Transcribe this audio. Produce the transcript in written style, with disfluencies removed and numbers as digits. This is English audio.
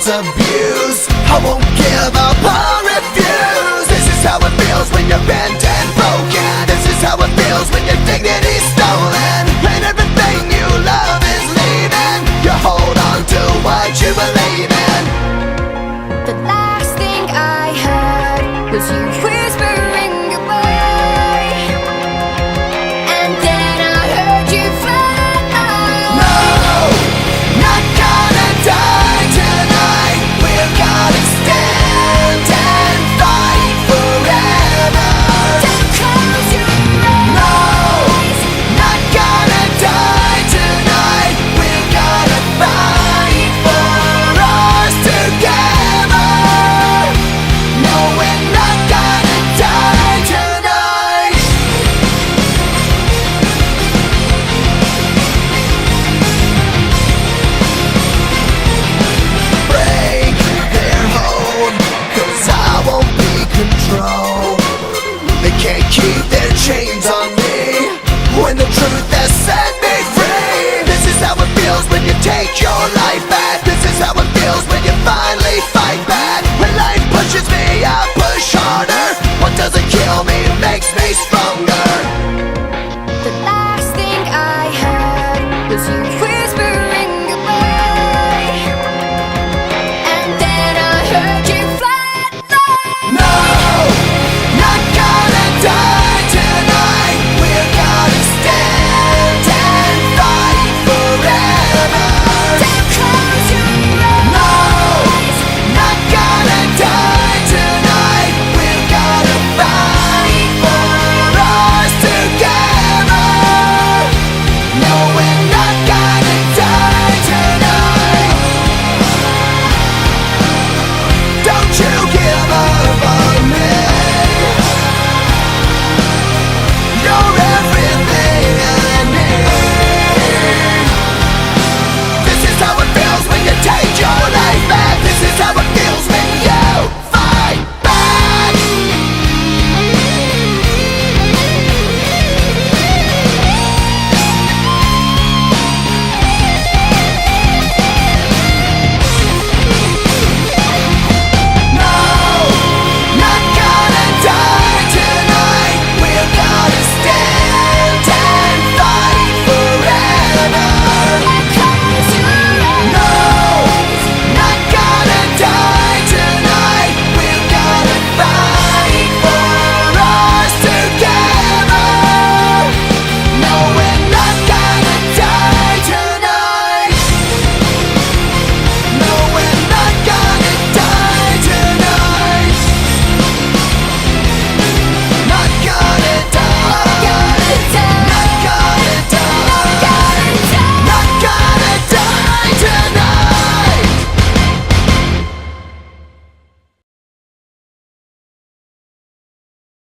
feels abused. I won't give up or refuse. This is how it feels when you're bent and broken. This is how it feels when your dignity's stolen and everything you love is leaving. You hold on to what you believe in. The last thing I heard was you whispering goodbye, and then I heard you fly. No, not gonna die tonight. We're gonna stand and fight forever. Don't close your eyes. No, not gonna die tonight. We're gonna fight for us together. No, we're not gonna die tonight. Break their hold, 'cause I won't be controlled. They can't keep their chains on me when the truth has set me free. This is how it feels when you take your life back. This is how it feels